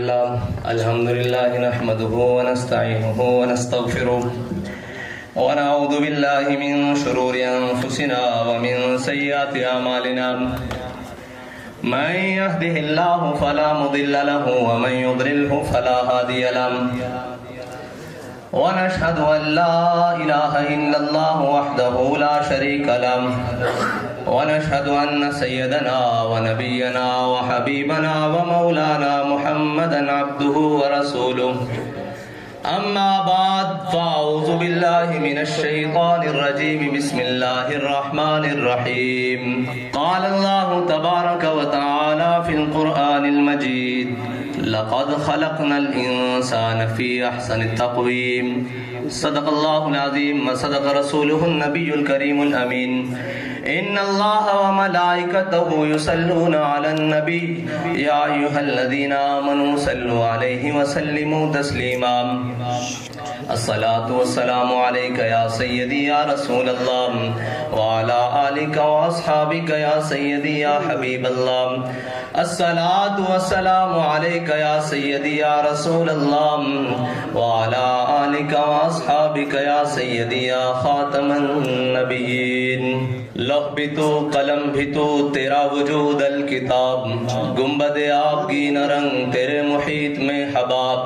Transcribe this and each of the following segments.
الحمد لله نحمده ونستعينه ونستغفره ونعوذ بالله من شرور أنفسنا ومن سيئات أعمالنا من يهده الله فلا مضل له ومن يضلله فلا هادي له ونشهد أن لا إله إلا الله وحده لا شريك له ونشهد أن سيدنا ونبينا وحبيبنا ومولانا محمدا عبده ورسوله أما بعد فأعوذ بالله من الشيطان الرجيم بسم الله الرحمن الرحيم قال الله تبارك وتعالى في القرآن المجيد لقد خلقنا الإنسان في أحسن التقويم صدق الله العظيم وصدق رسوله النبي الكريم الأمين إن الله وملائكته يصلون على النبي يا أيها الذين آمنوا صلوا عليه وسلموا تسليما الصلاة والسلام عليك يا سيدي يا رسول الله وعلى آلك وأصحابك يا سيدي يا حبيب الله الصلاة والسلام عليك يا سيدي يا رسول الله وعلى آلك وأصحابك يا سيدي يا خاتم النبيين لوح بھی تو قلم بھی تو تیرا وجود الکتاب گنبد آب کی نرنگ تیرے محیط میں حباب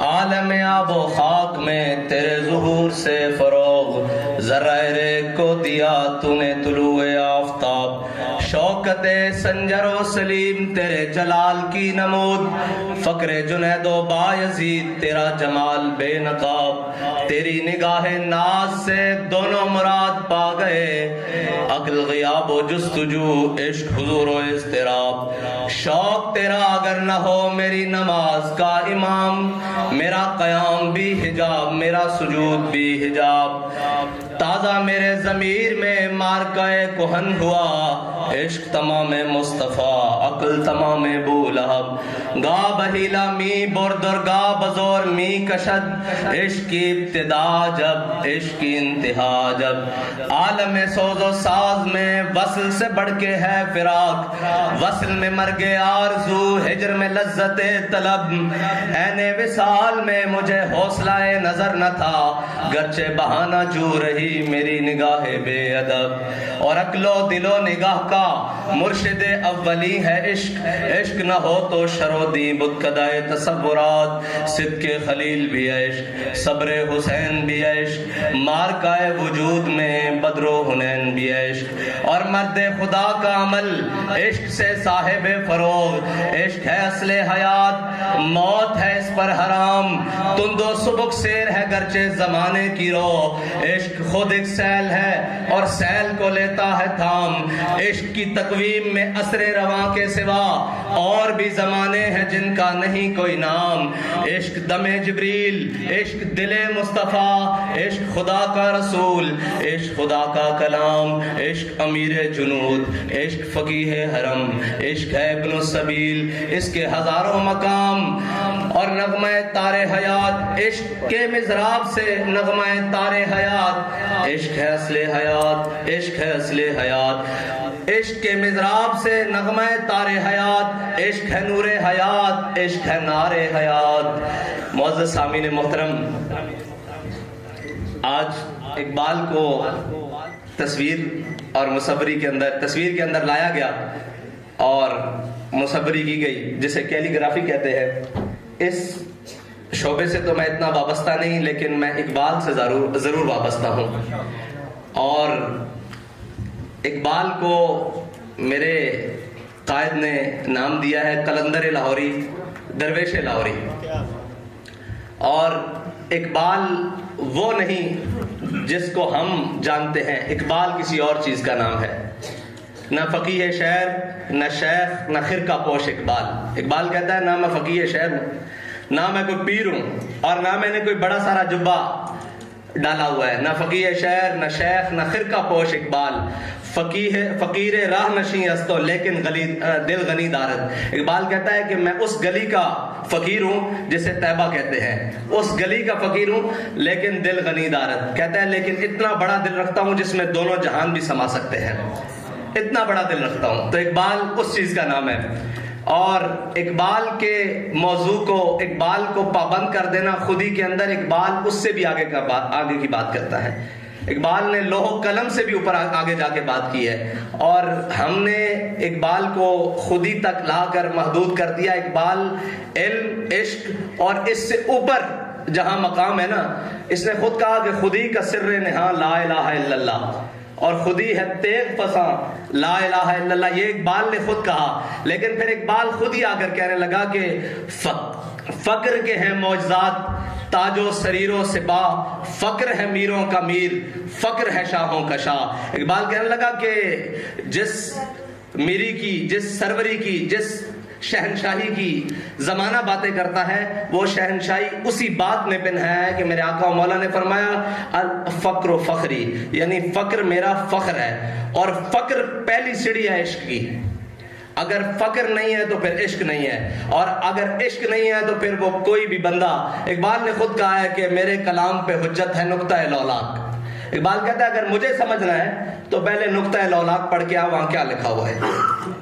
عالم آب و خاک میں تیرے ظہور سے فروغ ذرہ ریگ کو دیا تو نے طلوع آفتاب شوکت سنجر و سلیم تیرے جلال کی نمود فقر جنید و بایزید تیرا جمال بے نقاب تیری نگاہ ناز سے دونوں مراد پا گئے عقل غیاب و جستجو عشق حضور و اضطراب شوق تیرا اگر نہ ہو میری نماز کا امام میرا قیام بھی حجاب میرا سجود بھی حجاب تازہ میرے ضمیر میں مارکہ کہن ہوا عشق تمام مصطفیٰ عقل تمام بولہب گا بہیلا می بردر گا بزور می کشد عشق کی ابتدا جب عشق کی انتہا جب عالم سوز و ساز میں وصل سے بڑھ کے ہے فراق وصل میں مرگ آرزو ہجر میں لذت طلب عین وصال میں مجھے حوصلہ نظر نہ تھا گرچہ بہانہ جو رہی میری نگاہ بے ادب اور عقل و دل و نگاہ کا مرشد اولی ہے عشق عشق نہ ہو تو شرودی بتکدائے تصورات صدق خلیل بھی عشق صبر حسین بھی عشق مارکہ وجود میں بدر و حنین بھی عشق اور مرد خدا کا عمل عشق سے صاحب فروغ عشق ہے اصل حیات موت ہے اس پر حرام تند و سبک سیر ہے گرچہ زمانے کی رو عشق خود ایک سیل ہے اور سیل کو لیتا ہے تھام عشق کی تقویم میں عصر رواں کے سوا اور بھی زمانے ہیں جن کا نہیں کوئی نام عشق دم جبریل عشق دل مصطفیٰ عشق خدا کا رسول عشق خدا کا کلام عشق امیر جنود عشق فقیہ حرم عشق ہے ابن السبیل اس کے ہزاروں مقام اور نغمہ تار حیات عشق کے مضراب سے نغمہ تار حیات عشق ہے اصل حیات عشق ہے اصل حیات عشق کے مضراب سے نغمہ تار حیات عشق ہے نور حیات عشق ہے نار حیات معزز سامعین محترم آج اقبال کو تصویر اور مصوری کے اندر لایا گیا اور مصوری کی گئی جسے کیلی گرافی کہتے ہیں اس شعبے سے تو میں اتنا وابستہ نہیں لیکن میں اقبال سے ضرور وابستہ ہوں اور اقبال کو میرے قائد نے نام دیا ہے قلندر لاہوری درویش لاہوری اور اقبال وہ نہیں جس کو ہم جانتے ہیں اقبال کسی اور چیز کا نام ہے نہ فقیہ شعر نہ شیخ نہ خرقہ پوش اقبال کہتا ہے نہ میں فقیہ شعر ہوں نہ میں کوئی پیر ہوں اور نہ میں نے کوئی بڑا سارا جبہ ڈالا ہوا ہے نہ فقیہ شعر نہ شیخ نہ خرقہ پوش اقبال فقیر راہ نشیں استو لیکن دل غنی دارد اقبال کہتا ہے کہ میں اس گلی کا فقیر ہوں جسے طیبہ کہتے ہیں اس گلی کا فقیر ہوں لیکن دل غنی دارد کہتا ہے لیکن اتنا بڑا دل رکھتا ہوں جس میں دونوں جہان بھی سما سکتے ہیں اتنا بڑا دل رکھتا ہوں تو اقبال اس چیز کا نام ہے اور اقبال کے موضوع کو، اقبال کو پابند کر دینا خود ہی کے اندر، اقبال اس سے بھی آگے کی بات کرتا ہے. اقبال نے لوح و قلم سے بھی اوپر آگے جا کے بات کی ہے، اور ہم نے اقبال کو خودی تک لا کر محدود کر دیا. اقبال علم، عشق اور اس سے اوپر جہاں مقام ہے نا، اس نے خود کہا کہ خودی کا سر نہاں لا الہ الا اللہ، اور خودی ہے تیغ فساں لا الہ الا اللہ. یہ اقبال نے خود کہا. لیکن پھر اقبال خود ہی آ کر کہنے لگا کہ فقر کے ہیں معجزات تاج و سریر و سبا، فقر ہے میروں کا میر، فقر ہے شاہوں کا شاہ. اقبال کہنے لگا کہ جس میری کی، جس سروری کی، جس شہنشاہی کی زمانہ باتیں کرتا ہے، وہ شہنشاہی اسی بات میں پن ہے کہ میرے آقا و مولا نے فرمایا الفقر و فخری، یعنی فقر میرا فخر ہے. اور فقر پہلی سیڑھی ہے عشق کی. اگر فقر نہیں ہے تو پھر عشق نہیں ہے، اور اگر عشق نہیں ہے تو پھر وہ کوئی بھی بندہ، اقبال نے خود کہا ہے کہ میرے کلام پہ حجت ہے نقطہ لولاک. اقبال کہتا ہے اگر مجھے سمجھنا ہے تو پہلے نقطہ لولاک پڑھ کے وہاں کیا لکھا ہوا ہے.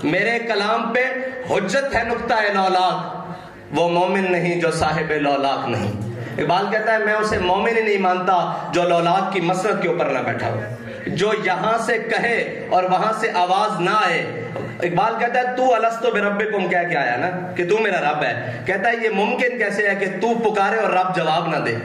میرے کلام پہ حجت ہے نقطہ لولاک، وہ مومن نہیں جو صاحب لولاک نہیں. اقبال کہتا ہے میں اسے مومن ہی نہیں مانتا جو لولاک کی مسند کے اوپر نہ بیٹھا ہو، جو یہاں سے کہے اور وہاں سے آواز نہ آئے. اقبال کہتا ہے تو الستو بربکم کہہ کے آیا نا کہ تو میرا رب ہے. کہتا ہے یہ ممکن کیسے ہے کہ تو پکارے اور رب جواب نہ دے.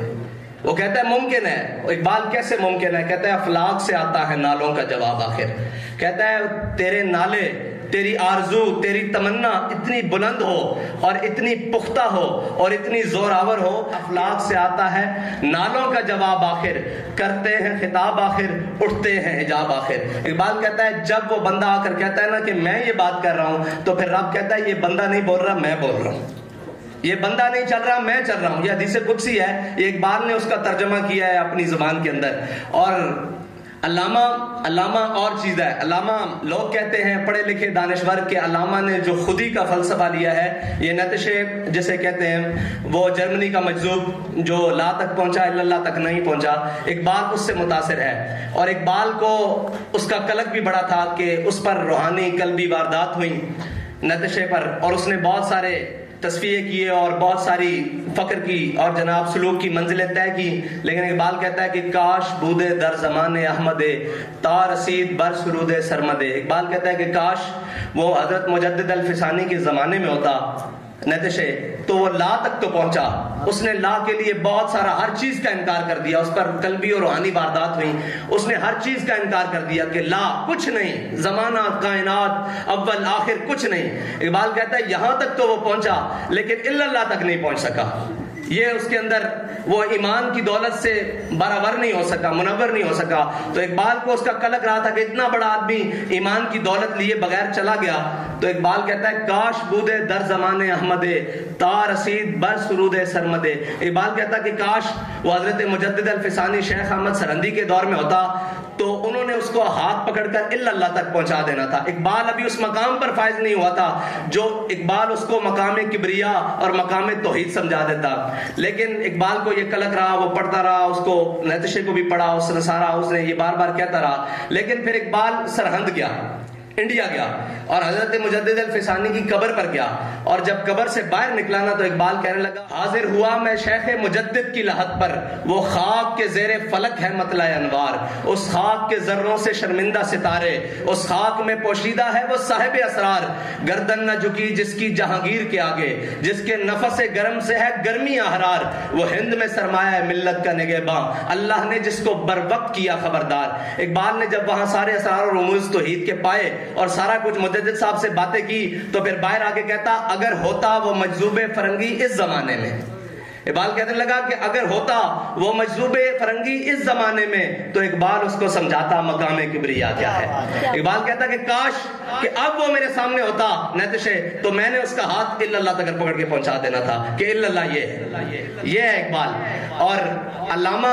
وہ کہتا ہے ممکن ہے. اقبال کیسے ممکن ہے؟ کہتا ہے افلاک سے آتا ہے نالوں کا جواب آخر. کہتا ہے تیرے نالے، تیری آرزو، تیری تمنا اتنی بلند ہو اور اتنی پختہ ہو اور اتنی زوراور ہو، افلاک سے آتا ہے نالوں کا جواب آخر، کرتے ہیں خطاب آخر، اٹھتے ہیں حجاب آخر. اقبال کہتا ہے جب وہ بندہ آ کر کہتا ہے نا کہ میں یہ بات کر رہا ہوں، تو پھر رب کہتا ہے یہ بندہ نہیں بول رہا، میں بول رہا ہوں. یہ بندہ نہیں چل رہا، میں چل رہا ہوں. یہ حدیث قدسی ہے، یہ اقبال نے اس کا ترجمہ کیا ہے اپنی زبان کے اندر. اور علامہ اور چیز ہے. علامہ لوگ کہتے ہیں پڑھے لکھے دانشور کے علامہ نے جو خودی کا فلسفہ لیا ہے، یہ نتشے جسے کہتے ہیں، وہ جرمنی کا مجذوب جو لا تک پہنچا الا اللہ تک نہیں پہنچا. اقبال اس سے متاثر ہے، اور اقبال کو اس کا قلق بھی بڑا تھا کہ اس پر روحانی قلبی واردات ہوئی نتشے پر، اور اس نے بہت سارے تصفیے کیے اور بہت ساری فقر کی اور جناب سلوک کی منزلیں طے کی. لیکن اقبال کہتا ہے کہ کاش بودے در زمان احمد تا رسید بر سرود سرمد. اقبال کہتا ہے کہ کاش وہ حضرت مجدد الفسانی کے زمانے میں ہوتا نتشے، تو وہ لا تک تو پہنچا. اس نے لا کے لیے بہت سارا ہر چیز کا انکار کر دیا، اس پر قلبی اور روحانی واردات ہوئی. اس نے ہر چیز کا انکار کر دیا کہ لا کچھ نہیں، زمانہ کائنات اول آخر کچھ نہیں. اقبال کہتا ہے یہاں تک تو وہ پہنچا لیکن الا اللہ تک نہیں پہنچ سکا. یہ اس کے اندر وہ ایمان کی دولت سے برابر نہیں ہو سکا، منور نہیں ہو سکا. تو اقبال کو اس کا قلق رہا تھا کہ اتنا بڑا آدمی ایمان کی دولت لیے بغیر چلا گیا. تو اقبال کہتا ہے کاش بودے در زمانے احمد تا رسید بر سرود سرمد. اقبال کہتا ہے کہ کاش وہ حضرت مجدد الفسانی شیخ احمد سرندی کے دور میں ہوتا تو انہوں نے اس کو ہاتھ پکڑ کر الا اللہ تک پہنچا دینا تھا. اقبال ابھی اس مقام پر فائز نہیں ہوا تھا جو اقبال اس کو مقام کبریا اور مقام توحید سمجھا دیتا. لیکن اقبال کو یہ قلق رہا، وہ پڑھتا رہا، اس کو نتشے کو بھی پڑھا، اس نے سارا، اس نے یہ بار بار کہتا رہا. لیکن پھر اقبال سرہند گیا، انڈیا گیا، اور حضرت مجدد الفسانی کی قبر پر گیا. اور جب قبر سے باہر نکلا نا تو اقبال کہنے لگا حاضر ہوا میں شیخ مجدد کی لحد پر، وہ خاک کے زیر فلک ہے مطلع انوار. اس خاک کے ذروں سے شرمندہ ستارے، اس خاک میں پوشیدہ ہے وہ صاحب اسرار. گردن نہ جھکی جس کی جہانگیر کے آگے، جس کے نفس گرم سے ہے گرمی احرار. وہ ہند میں سرمایہ ہے ملت کا نگہباں، اللہ نے جس کو بر وقت کیا خبردار. اقبال نے جب وہاں سارے اسرار اور رموز توحید کے پائے اور سارا کچھ مجدد صاحب سے باتیں کی تو پھر باہر آ کے کہتا اگر ہوتا وہ مجذوب فرنگی اس زمانے میں. اقبال کہنے لگا کہ اگر ہوتا وہ مجذوب فرنگی اس زمانے میں تو اقبال اس کو سمجھاتا مقام کبریا کیا ہے. اقبال کہتا کہ کاش کہ اب وہ میرے سامنے ہوتا نتشے تو میں نے اس کا ہاتھ الا اللہ تک پکڑ کے پہنچا دینا تھا کہ الا اللہ یہ ہے اقبال. اور علامہ